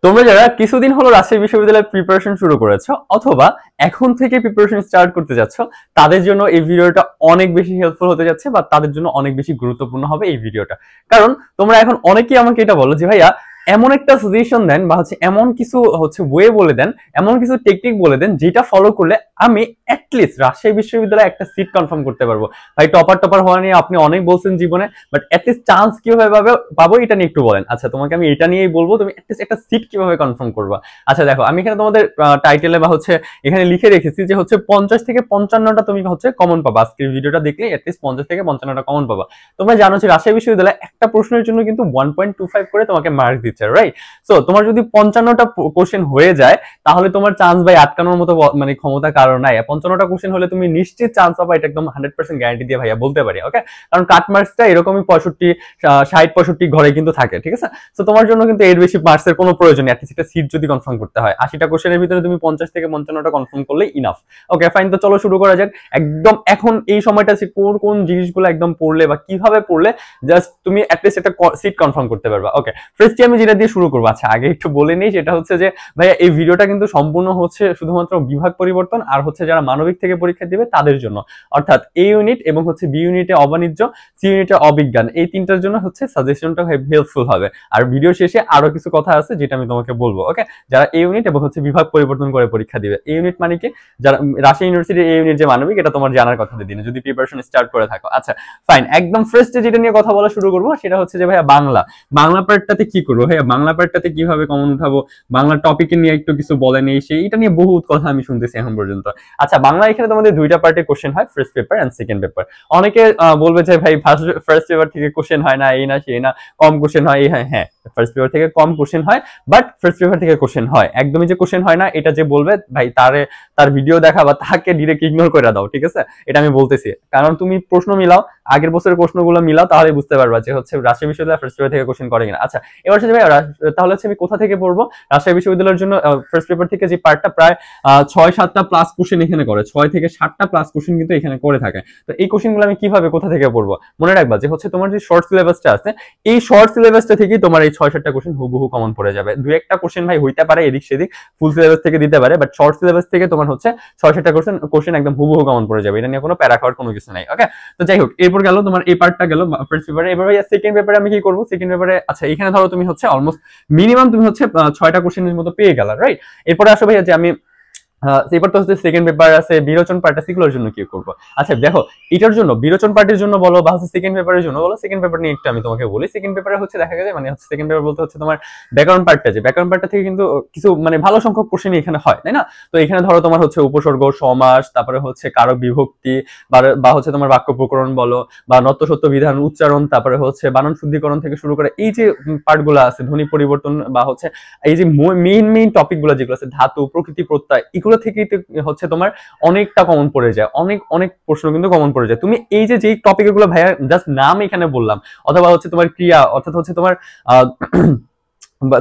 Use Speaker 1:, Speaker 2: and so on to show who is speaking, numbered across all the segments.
Speaker 1: তোমরা যারা কিছুদিন হলো রাজশাহী বিশ্ববিদ্যালয়ের প্রিপারেশন শুরু করেছো অথবা এখন থেকে প্রিপারেশন স্টার্ট করতে যাচ্ছ, তাদের জন্য এই ভিডিওটা অনেক বেশি হেল্পফুল হতে যাচ্ছে বা তাদের জন্য অনেক বেশি গুরুত্বপূর্ণ হবে এই ভিডিওটা। কারণ তোমরা এখন অনেকেই আমাকে এটা বলো যে ভাইয়া এমন একটা সাজেশন দেন বা এমন কিছু ওয়ে বলে দেন, এমন কিছু টেকনিক বলে দেন যেটা ফলো করলে আমি অ্যাটলিস্ট রাজশাহী বিশ্ববিদ্যালয়ে একটা সিট কনফার্ম করতে পারবো। ভাই টপার হওয়া নিয়ে আপনি অনেক বলছেন জীবনে, বাট অ্যাটলিস্ট চান্স কিভাবে পাবো এটা নিয়ে একটু বলেন। আচ্ছা, তোমাকে আমি এটা নিয়েই বলবো, তুমি অ্যাটলিস্ট একটা সিট কিভাবে কনফার্ম করবা। আচ্ছা দেখো, আমি এখানে তোমাদের টাইটেলে বা এখানে লিখে রেখেছি যে 50 থেকে 55টা তুমি কমন পাবা। আজকের ভিডিওটা দেখলে অ্যাটলিস্ট 50 থেকে 55টা কমন পাবা। তোমরা জানো যে রাজশাহী বিশ্ববিদ্যালয়ে একটা প্রশ্নের জন্য কিন্তু 1.25 করে তোমাকে মার্ক দিচ্ছে, রাইট? সো তোমার যদি 55টা কোশ্চেন হয়ে যায় তাহলে তোমার চান্স ভাই আটকানোর মতো মানে ক্ষমতা কারণ নাই। 55টা কোশ্চেন হলে তুমি নিশ্চিত চান্স পাবা, এটা একদম 100% গ্যারান্টি দিয়ে ভাইয়া বলতে পারি। ওকে, কারণ কাট মার্কসটা এরকমই 65 ঘরে কিন্তু থাকে, ঠিক আছে? সো তোমার জন্য কিন্তু এর বেশি মার্কসের কোনো প্রয়োজন নেই। অ্যাটলিস্ট একটা সিট যদি কনফার্ম করতে হয়, 80টা কোশ্চেনের ভিতরে তুমি 50 থেকে 55টা কনফার্ম করলে ইনাফ। ওকে ফাইন, তো চলো শুরু করা যাক। একদম এখন এই সময়টা কোন কোন জিনিসগুলো একদম পড়লে বা কিভাবে পড়লে জাস্ট তুমি অ্যাটলিস্ট একটা সিট কনফার্ম করতে পারবা। ওকে, ফার্স্টে আমি যেটা দিয়ে শুরু করবো, আচ্ছা আগে একটু বলে নেই, সেটা যে ভাইয়া এই ভিডিওটা কিন্তু সম্পূর্ণ শুধুমাত্র বিভাগ পরিবর্তন আর যারা মানবিক থেকে পরীক্ষা দিবে তাদের জন্য, অর্থাৎ এ ইউনিট এবং বি ইউনিটে অবাণিজ্য, সি ইউনিটে অবিজ্ঞান, এই তিনটার জন্য সাজেশনটা হেল্পফুল হবে। আর ভিডিও শেষে আরো কিছু কথা আছে যেটা আমি তোমাকে বলবো। ওকে, যারা এ ইউনিট এবং বিভাগ পরিবর্তন করে পরীক্ষা দিবে, এ ইউনিট মানে কি, যারা রাজশাহী ইউনিভার্সিটির এ ইউনিট যে মানবিক, এটা তোমার জানার কথা দিন যদি প্রিপারেশন স্টার্ট করে থাকো। আচ্ছা ফাইন, একদম ফার্স্টে যেটা নিয়ে কথা বলা শুরু করবো সেটা যে ভাইয়া বাংলা পার্টটাতে কি করবো, ভাইয়া বাংলা পার্টটাতে কিভাবে কমন উঠাবো, বাংলা টপিকে নিয়ে একটু কিছু বলে নেই, সেইটা নিয়ে বহুত কথা আমি শুনতেছি এখন পর্যন্ত। আচ্ছা, বাংলা এখানে তোমাদের দুইটা পার্টে কোশ্চেন হয়, first paper and second paper. অনেকে বলবে যে ভাই ফার্স্ট পেপার থেকে কোশ্চেন হয় না, এই না সেই না, কম কোশ্চেন হয়, এই হ্যাঁ, ফার্স্ট পেপার থেকে কম কোশ্চেন হয়, বাট ফার্স্ট পেপার থেকে কোশ্চেন হয়। একদমই যে কোশ্চেন হয় না এটা যে বলবে ভাই তার ভিডিও দেখা বা তাকে ডিরেক্ট ইগনোর করে দাও, ঠিক আছে? এটা আমি বলতেছি, কারণ তুমি প্রশ্ন মিলাও, আগের বছরের প্রশ্নগুলো মিলাও, তাহলে বুঝতে পারবা যে রাজশাহী বিশ্ববিদ্যালয় ফার্স্ট পেপার থেকে কোশ্চেন করে কিনা। আচ্ছা, এবার ভাই তাহলে আমি কোথা থেকে পড়বো? রাজশাহী বিশ্ববিদ্যালয়ের জন্য ফার্স্ট পেপার থেকে যে পার্টটা প্রায় 6-7টা প্লাস কোশ্চেন এখানে করে, 6 থেকে 7টা প্লাস কোশ্চেন কিন্তু এখানে করে থাকে। তো এই কোশ্চেনগুলো আমি কিভাবে কোথা থেকে পড়বো? মনে রাখবা যে তোমার যে শর্ট সিলেবাসটা আছে, এই শর্ট সিলেবাসটা থেকেই তোমার এই 6-7টা কোশ্চেন হুবহু কমন পড়ে যাবে। দুই একটা কোশ্চেন ভাই হইতে পারে এদিক সেদিক, ফুল সিলেবাস থেকে দিতে পারে, বাট শর্ট সিলেবাস থেকে তোমার 6-7টা কোশ্চেন একদম হুবহু কমন পড়ে যাবে। এটা নিয়ে কোনো প্যারা খাওয়ার কোনো কিছু নাই। ওকে, তো যাই হোক, এরপর গেল তোমার এই পার্টটা গেল ফার্স্ট পেপারে। এবার ভাই সেকেন্ড পেপারে আমি কি করবো? সেকেন্ড পেপারে আচ্ছা এখানে ধরো তুমি অলমোস্ট মিনিমাম তুমি 6টা কোশ্চেনের মতো পেয়ে গেল, রাইট? এরপরে আসো ভাইয়া যে আমি এবার তো সেকেন্ড পেপার আছে, বিরোচন পার্ট আছে, এগুলোর জন্য কি করবো? আচ্ছা দেখো, এটার জন্য বিরোচন পার্টির জন্য বলো বা সেকেন্ড পেপারের জন্য বলো, সেকেন্ড পেপার নিয়ে একটু আমি তোমাকে বলি। সেকেন্ড পেপারে দেখা গেছে মানে সেকেন্ড পেপার বলতে তোমার ব্যাকরণ পার্টটা, যে ব্যাকরণ পার্টটা থেকে কিন্তু কিছু মানে ভালো সংখ্যক কোশ্চেন এখানে হয়, তাই না? তো এখানে ধরো তোমার উপসর্গ, সমাস, তারপরে কারক বিভক্তি বা তোমার বাক্য প্রকরণ বলো, বা নত্য সত্য বিধান, উচ্চারণ, তারপরে বানান শুদ্ধিকরণ থেকে শুরু করে এই যে পার্টগুলো আছে, ধ্বনি পরিবর্তন বা এই যে মেইন টপিক গুলো যেগুলো আছে, ধাতু, প্রকৃতি, প্রত্যয়, এগুলো থেকে তোমার অনেকটা কমন পড়ে যায়, অনেক প্রশ্ন কিন্তু কমন পড়ে যায়। তুমি এই যে টপিক গুলো ভাইয়া জাস্ট নাম এখানে বললাম, অথবা তোমার ক্রিয়া, অর্থাৎ তোমার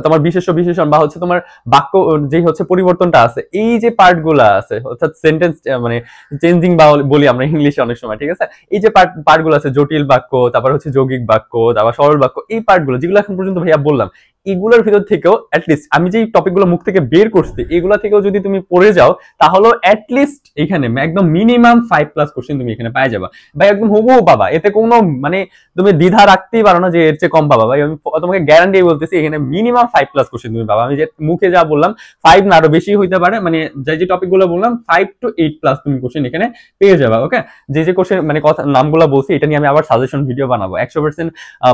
Speaker 1: তোমার বিশেষণ বা তোমার বাক্য যে পরিবর্তনটা আছে, এই যে পার্ট গুলা আছে, অর্থাৎ সেন্টেন্স মানে চেঞ্জিং বা বলি আমরা ইংলিশে অনেক সময়, ঠিক আছে? এই যে পার্ট গুলো আছে, জটিল বাক্য, তারপর যৌগিক বাক্য, তারপর সরল বাক্য, এই পার্ট গুলো যেগুলো এখন পর্যন্ত ভাইয়া বললাম, এগুলোর ভিতর থেকেও অ্যাটলিস্ট আমি যে টপিকগুলো মুখ থেকে বের করছি, এগুলা থেকেও যদি তুমি পড়ে যাও, তাহলে অ্যাটলিস্ট এখানে একদম মিনিমাম 5+ কোশ্চেন তুমি এখানে পাই যাবা ভাই, একদম হুবহু পাবা। এতে কোনো মানে তুমি দ্বিধা রাখতেই পারো না যে এর চেয়ে কম পাবা। ভাই আমি তোমাকে গ্যারান্টি বলতেছি, এখানে মিনিমাম 5+ কোশ্চেন তুমি পাবা। আমি যে মুখে যা বললাম 5 না আরো বেশি হইতে পারে, মানে যে টপিকগুলো বললাম 5 to 8+ তুমি কোশ্চেন এখানে পেয়ে যাবা। ওকে, যে কোশ্চেন মানে কথা নামগুলো বলছি, এটা নিয়ে আমি আবার সাজেশন ভিডিও বানাবো 100%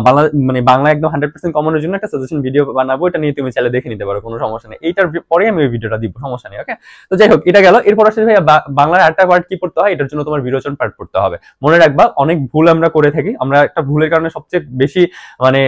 Speaker 1: বাংলা, মানে বাংলা একদম 100% কমনের জন্য একটা সাজেশন ভিডিও বানাবো, এটা নিয়ে তুমি চাইলে দেখে নিতে পারো, কোনো সমস্যা নেই। এইটার পরে আমি ওই ভিডিওটা দিব, সমস্যা নেই। ওকে, তো যাই হোক, এটা গেল। এরপর আসলে ভাইয়া বাংলার আরেকটা পার্ট কি পড়তে হয়, এটার জন্য তোমার বিরোচন পার্ট পড়তে হবে। মনে রাখবা, অনেক ভুল আমরা করে থাকি, আমরা একটা ভুলের কারণে সবচেয়ে বেশি মানে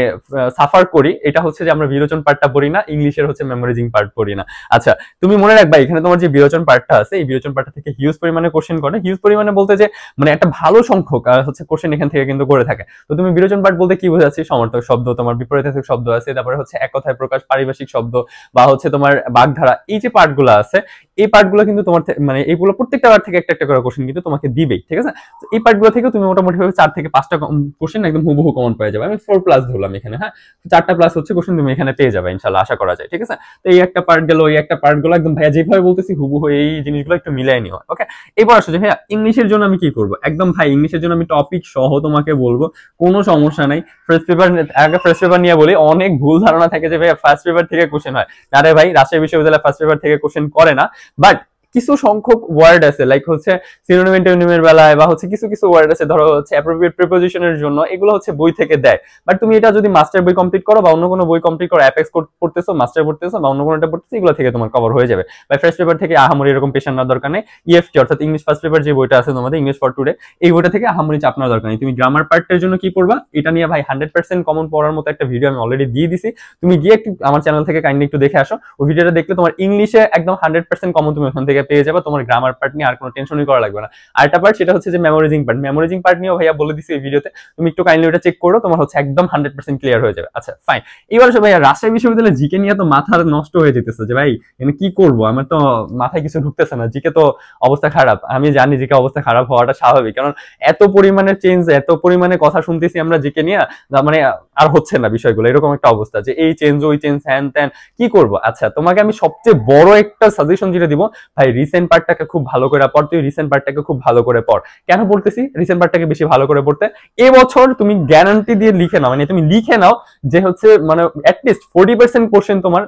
Speaker 1: সাফার করি, এটা যে আমরা বিরোচন পার্টটা পড়ি না, ইংলিশের মেমোরাইজিং পার্ট পড়ি না। আচ্ছা, তুমি মনে রাখবা এখানে তোমার যে বিরোচন পার্টটা আছে, এই বিরোচন পার্টটা থেকে হিউজ পরিমাণে কোশ্চেন করে। হিউজ পরিমাণে বলতে যে মানে একটা ভালো সংখ্যক কোশ্চেন এখান থেকে কিন্তু করে থাকে। তো তুমি বিরোচন পার্ট বলতে কি বোঝাচ্ছি? সমর্থক শব্দ, তোমার বিপরীতার্থক শব্দ আছে, তারপরে এক কথায় প্রকাশ, পারিভাষিক শব্দ বা হচ্ছে তোমার বাগধারা, এই যে পার্টগুলো আছে এই পার্টগুলো কিন্তু তোমার মানে এইগুলো প্রত্যেকটা পার্ট থেকে একটা একটা করে কোশ্চেন কিন্তু তোমাকে দিবেই, ঠিক আছে। তো এই পার্টগুলো থেকে তুমি মোটামুটি ভাবে 4 থেকে 5টা কোশ্চেন একদম হুবহু কমন পেয়ে যাবে। আমি 4+ ধরলাম এখানে, হ্যাঁ 4টা প্লাস হচ্ছে কোশ্চেন তুমি এখানে পেয়ে যাবে ইনশাআল্লাহ, আশা করা যায়, ঠিক আছে। তো এই একটা পার্ট গেল, এই একটা পার্ট গুলো একদম ভাইয়া যেভাবে বলতেছি হুবহু এই জিনিসগুলো একটু মিলাই নিও, ওকে। এবার আসলে ভাইয়া ইংলিশের জন্য আমি কি করব, একদম ভাই ইংলিশের জন্য আমি টপিক সহ তোমাকে বলবো, কোনো সমস্যা নাই। ফার্স্ট পেপার, আগে ফার্স্ট পেপার নিয়ে বলি, অনেক ভুল ধারণা থাকে যে ভাইয়া ফার্স্ট পেপার থেকে কোশ্চেন হয়, না রে ভাই, রাজশাহী বিশ্ববিদ্যালয় ফার্স্ট পেপার থেকে কোশ্চেন করে না। বাট কিছু সংখ্যক ওয়ার্ড আছে, লাইক হচ্ছে সিনোনিম অ্যান্টোনিমের বেলায় বা হচ্ছে কিছু কিছু ওয়ার্ড আছে, ধরো হচ্ছে অ্যাপ্রোপ্রিয়েট প্রিপোজিশনের জন্য, এগুলো হচ্ছে বই থেকে দেয়। বাট তুমি এটা যদি মাস্টার বই কমপ্লিট করো বা অন্য কোনো বই কমপ্লিট করো, অ্যাপেক্স পড়তেছো, মাস্টার পড়তেছো বা অন্য কোনোটা পড়তেছো, এগুলো থেকে তোমার কভার হয়ে যাবে। বা ফার্স্ট পেপার থেকে আহামরি এরকম পেশার নেওয়ার দরকার নেই। ইএফটি অর্থাৎ ইংলিশ ফার্স্ট পেপার যে বইটা আছে তোমাদের, ইংলিশ ফর টুডে, এই বইটা থেকে আহামরি চাপ নেওয়ার দরকার নেই। তুমি গ্রামার পার্টের জন্য কি পড়বা, এটা নিয়ে ভাই 100% কমন পড়ার মতো একটা ভিডিও আমি অলরেডি দিয়ে দিছি, তুমি গিয়ে একটু আমার চ্যানেল থেকে কাইন্ডলি একটু দেখে আসো। ওই ভিডিওটা দেখলে তোমার ইংলিশে একদম 100% কমন তুমি ওখান থেকে পেয়ে যাবে, তোমার গ্রামার পার্ট নিয়ে আর কোনো টেনশনই করা লাগবে না। আরেকটা পার্ট সেটা হচ্ছে যে মেমোরাইজিং পার্ট, মেমোরাইজিং পার্ট নিয়েও ভাইয়া বলে দিছি এই ভিডিওতে, তুমি একটু কাইন্ডলি ওটা চেক করো, তোমার হচ্ছে একদম 100% ক্লিয়ার হয়ে যাবে। আচ্ছা ফাইন, এবার ভাইয়া রাজশাহী বিশ্ববিদ্যালয়ে জিকে নিয়ে তো মাথা নষ্ট হয়ে যেতেছে যে ভাই এখানে কি করব, আমার তো মাথায় কিছু ঢুকতেছে না, জিকে তো অবস্থা খারাপ। আমি জানি জিকে অবস্থা খারাপ হওয়াটা স্বাভাবিক, কারণ এত পরিমাণে চেঞ্জ, এত পরিমাণে কথা শুনতেছি আমরা জিকে নিয়ে, মানে আর হচ্ছে না বিষয়গুলো, এরকম একটা অবস্থা যে এই চেঞ্জ ওই চেঞ্জ হ্যান ত্যান, কি করব। আচ্ছা তোমাকে আমি সবচেয়ে বড় একটা সাজেশন যেটা দিব, ভাই রিসেন্ট পার্টটাকে খুব ভালো করে পড়, তুই রিসেন্ট পার্টটাকে খুব ভালো করে পড়। কেন পড়তেছি রিসেন্ট পার্টটাকে বেশি ভালো করে পড়তে, এবছর তুমি গ্যারান্টি দিয়ে লিখে নাও, মানে তুমি লিখে নাও যে হচ্ছে মানে অ্যাটলিস্ট 40% কোশ্চেন তোমার,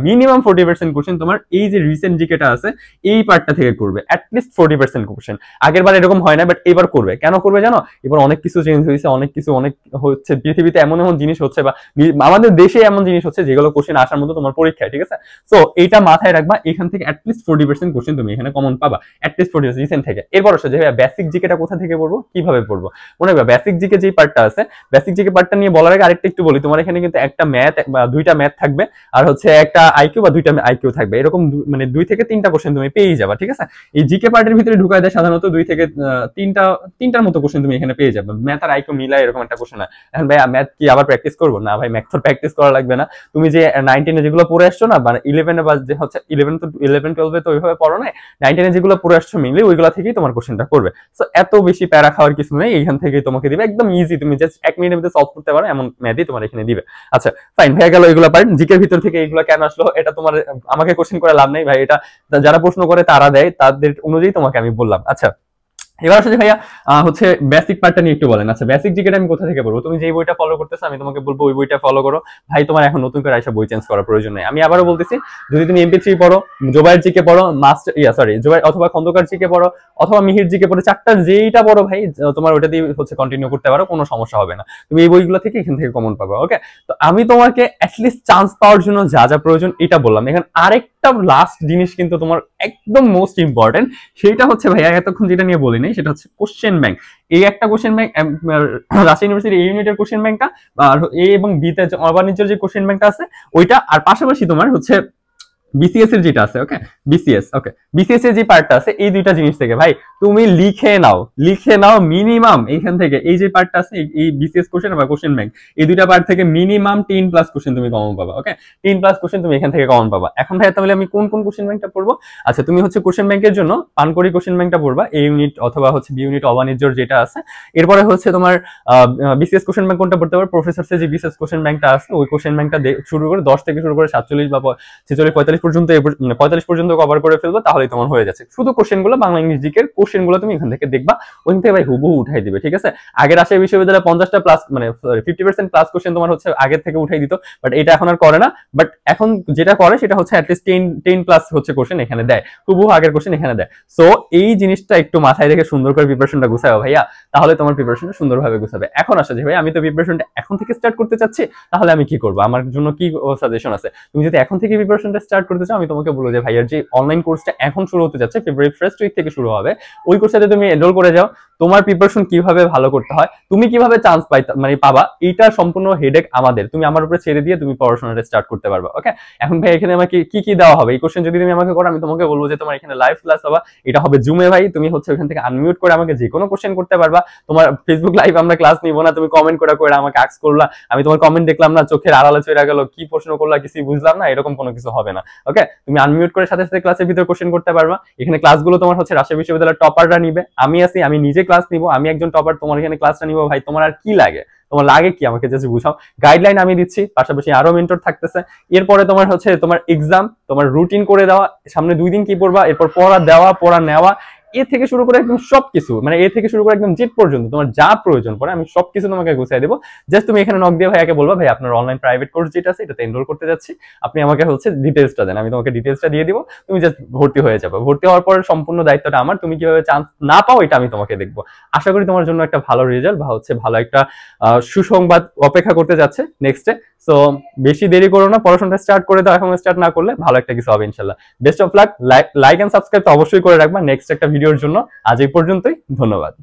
Speaker 1: মিনিমাম 40% কোশ্চেন তোমার এই যে রিসেন্ট জিকেটা আছে এই পার্টটা থেকে করবে, অ্যাটলিস্ট 40% কোশ্চেন। আগের বার এরকম হয় না, বাট এবার করবে। কেন করবে জানো, এবার অনেক কিছু চেঞ্জ হয়েছে, অনেক কিছু অনেক হচ্ছে, পৃথিবীতে এমন এমন জিনিস হচ্ছে বা আমাদের দেশে এমন জিনিস হচ্ছে যেগুলো কোশ্চেন আসার মতো তোমার পরীক্ষায়, ঠিক আছে। সো এইটা মাথায় রাখবা, এখান থেকে অ্যাটলিস্ট 40% কোশ্চেন তুমি এখানে কমন পাবা, অ্যাটলিস্ট 40% রিসেন্ট থেকে। এরপর আসলে যে বেসিক জিকেটা কোথা থেকে পড়বো, কিভাবে পড়বো, মনে রাখবা বেসিক জিকে যে পার্টটা আছে, বেসিক জিকে পার্টটা নিয়ে বলার আগে আরেকটা একটু বলি, তোমার এখানে কিন্তু একটা ম্যাথ বা দুইটা ম্যাথ থাকবে, আর হচ্ছে একটা আইকিউ বা দুইটা আইকিউ থাকবে, এরকম মানে 2 থেকে 3টা কোশ্চেন তুমি পেয়ে যাবা, ঠিক আছে। এই জিকে পার্টের ভিতরে ঢুকায় দেয় সাধারণত 2 থেকে 3টার মতো কোশ্চেন তুমি এখানে পেয়ে যাবে, ম্যাথ আর আইকিউ মিলায় এরকম একটা কোশ্চেন। এখন ভাই ম্যাথ কি আবার প্র্যাকটিস করবো, না ভাই ম্যাথ তো প্র্যাকটিস করা লাগবে না, তুমি যে 9-10 যেগুলো পড়ে আসছো না, মানে 11 বা যে হচ্ছে 11-12 তো ওইভাবে পড়ো না, 9-10 যেগুলো পড়ে আসছো মেইনলি ওইগুলো থেকেই তোমার কোশ্চেনটা করবে। সো এত বেশি প্যারা খাওয়ার কিছু নেই, এখান থেকেই তোমাকে দিবে, একদম ইজি, তুমি জাস্ট 1 মিনিটের মধ্যে সলভ করতে পারো এমন ম্যাথই তোমার এখানে দিবে। আচ্ছা ফাইন, হয়ে গেল এগুলো পার্ট। জিকের ভিতর থেকে এগুলো কেন আসলো এটা তোমার আমাকে কোশ্চেন করে লাভ নেই ভাই, এটা যারা প্রশ্ন করে তারা দেয়, তাদের অনুযায়ী তোমাকে আমি বললাম। আচ্ছা এবার আসলে ভাইয়া হচ্ছে বেসিক পার্টটা নিয়ে একটু বলেন। আচ্ছা বেসিক জিকেটা আমি কোথা থেকে পড়বো, তুমি যে বইটা ফলো করতেছো আমি তোমাকে বলবো ওই বইটা ফলো করো ভাই, তোমার এখন নতুন করে আইসা বই চেঞ্জ করার প্রয়োজন নেই। আমি আবারও বলতেছি, যদি তুমি MP3 পড়ো, জোবাইর জিকে পড়ো, জোবাইর অথবা খন্দকার জিকে পড়ো, অথবা মিহির জিকে পড়ো, চারটা যেইটা পড়ো ভাই তোমার ওটা দিয়ে হচ্ছে কন্টিনিউ করতে পারো, কোনো সমস্যা হবে না, তুমি এই বইগুলো থেকে এখান থেকে কমন পাবে, ওকে। তো আমি তোমাকে অ্যাটলিস্ট চান্স পাওয়ার জন্য যা যা প্রয়োজন এটা বললাম। এখন আরেকটা লাস্ট জিনিস কিন্তু তোমার একদম মোস্ট ইম্পর্টেন্ট, সেটা হচ্ছে ভাইয়া এতক্ষণ যেটা নিয়ে বলি নাই, সেটা হচ্ছে কোশ্চেন ব্যাংক। এই একটা কোশ্চেন ব্যাংক রাজশাহী ইউনিভার্সিটির এই ইউনিটের কোশ্চেন ব্যাংকটা, আর এ এবং বি তে অবাণিজ্যের যে কোশ্চেন ব্যাংকটা আছে ওইটা, আর পাশাপাশি তোমার হচ্ছে বিসিএস এর যেটা আছে, ওকে বিসিএস এর যে পার্টটা আছে, এই দুইটা জিনিস থেকে ভাই তুমি লিখে নাও মিনিমাম এইখান থেকে এই যে পার্টটা আছে, এই বিসিএস কোশ্চেন বা কোশ্চেন ব্যাংক, এই দুইটা পার্ট থেকে মিনিমাম 10+ কোশ্চেন তুমি কমন পাবা, ওকে। 10+ কোশ্চেন তুমি এখান থেকে কমন পাবা। এখন ভাই তাহলে আমি কোন কোন কোশ্চেন ব্যাংকটা পড়বো, আচ্ছা তুমি হচ্ছে কোশ্চেন ব্যাংকের জন্য পানকড়ি কোশ্চেন ব্যাংকটা পড়বা, এ ইউনিট অথবা হচ্ছে বি ইউনিট অবাণিজ্যর যেটা আছে। এরপরে হচ্ছে তোমার বিসিএস কোশ্চেন ব্যাংক কোনটা পড়তে পারো, প্রফেসরস যে বিসিএস কোশ্চেন ব্যাংকটা আছে ওই কোশ্চেন ব্যাংকটা শুরু করে 10 থেকে শুরু করে 47 বা 46 45 পর্যন্ত, 45 পর্যন্ত কভার করে ফেলবো, তাহলেই তোমার হয়ে যাচ্ছে। শুধু কোশ্চেনগুলো বাংলা ইংলিশ জিকের কোশ্চেনগুলো তুমি এখান থেকে দেখবা, ওখান থেকে ভাই হুবহু উঠাই দিবে, ঠিক আছে। আগে রাজশাহী বিশ্ববিদ্যালয়ে 50টা প্লাস মানে 50% প্লাস কোশ্চেন তোমার হচ্ছে আগের থেকে উঠাই দিত, বাট এটা এখন আর করে না। বাট এখন যেটা করে সেটা হচ্ছে অ্যাটলিস্ট 10+ হচ্ছে কোশ্চেন এখানে দেয়, হুবহু আগের কোশ্চেন এখানে দেয়। সো এই জিনিসটা একটু মাথায় রেখে সুন্দর করে প্রিপারেশনটা গুছাও ভাইয়া, তাহলে তোমার প্রিপারেশনটা সুন্দরভাবে গুছাবে। এখন আসা যে ভাই আমি তো প্রিপারেশনটা এখন থেকে স্টার্ট করতে চাচ্ছি, তাহলে আমি কি করবো, আমার জন্য কি সাজেশন আছে? তুমি যদি এখন থেকে প্রিপারেশনটা স্টার্ট করতে চাও আমি তোমাকে বলবো যে ভাইয়ার যে অনলাইন কোর্সটা এখন শুরু হতে যাচ্ছে ফেব্রুয়ারি 1st উইক থেকে শুরু হবে, ওই কোর্সটাতে তুমি এনরোল করে যাও। তোমার প্রিপারেশন কিভাবে ভালো করতে হয়, তুমি কিভাবে চান্স পাবা, এইটা সম্পূর্ণ হেডেক আমাদের, তুমি আমার উপরে ছেড়ে দিয়ে তুমি পড়াশোনাটা স্টার্ট করতে পারবা। ওকে, এখন ভাই এখানে আমাকে কি কি দেওয়া হবে এই কোশ্চেন যদি তুমি আমাকে করো, আমি তোমাকে বলবো যে তোমার এখানে লাইভ ক্লাস হবে, এটা হবে জুমে ভাই, তুমি হচ্ছে ওখান থেকে আনমিউট করে আমাকে যে কোনো কোশ্চেন করতে পারবা। তোমার ফেসবুক লাইভ আমরা ক্লাস নিব না, তুমি কমেন্ট করে আমাকে আস্ক করলা, আমি তোমার কমেন্ট দেখলাম না, চোখের আড়ালে চলে গেল, কি প্রশ্ন করলা কিছুই বুঝলাম না, এরকম কোনো কিছু হবে না। ওকে, তুমি আনমিউট করে সাথে সাথে ক্লাসের ভিতরে কোশ্চেন করতে পারবা। এখানে ক্লাসগুলো তোমার হচ্ছে রাজশাহী বিশ্ববিদ্যালয়ের টপাররা নিবে, আমি আছি, আমি নিজে ক্লাস নিব, আমি একজন টপার, তোমার এখানে ক্লাসটা নিব। ভাই তোমার আর কি লাগে, তোমার লাগে কি আমাকে জাস্ট বুঝাও। গাইডলাইন আমি দিচ্ছি, পাশাপাশি আরো মেন্টর থাকতেছে। এরপরে তোমার হচ্ছে তোমার এক্সাম, তোমার রুটিন করে দেওয়া, সামনে 2 দিন কি পড়বা, এরপর পড়া দেওয়া, পড়া নেওয়া, এ থেকে শুরু করে একদম সবকিছু, মানে এ থেকে শুরু করে একদম জেড পর্যন্ত তোমার যা প্রয়োজন পড়ে আমি সবকিছু তোমাকে গুছিয়ে দেবো। জাস্ট তুমি এখানে নক দিয়ে ভাইয়াকে বলবা ভাই আপনার অনলাইন প্রাইভেট কোর্স যেটা আছে এটাতে এনরোল করতে যাচ্ছি, আপনি আমাকে হচ্ছে ডিটেলসটা দেন, আমি তোমাকে ডিটেলসটা দিয়ে দিব, তুমি জাস্ট ভর্তি হয়ে যাবে। ভর্তি হওয়ার পর সম্পূর্ণ দায়িত্বটা আমার, তুমি কিভাবে চান্স না পাও এটা আমি তোমাকে দেখবো। আশা করি তোমার জন্য একটা ভালো রেজাল্ট বা হচ্ছে ভালো একটা সুসংবাদ অপেক্ষা করতে যাচ্ছে নেক্সটে। সো বেশি দেরি করো না, পড়াশোনাটা স্টার্ট করে দাও, এখন স্টার্ট না করলে ভালো একটা কিছু হবে ইনশাল্লাহ। Best of luck, like and subscribe তো অবশ্যই করে রাখবা নেক্সট একটা ভিডিওর জন্য। আজ এই পর্যন্তই, ধন্যবাদ।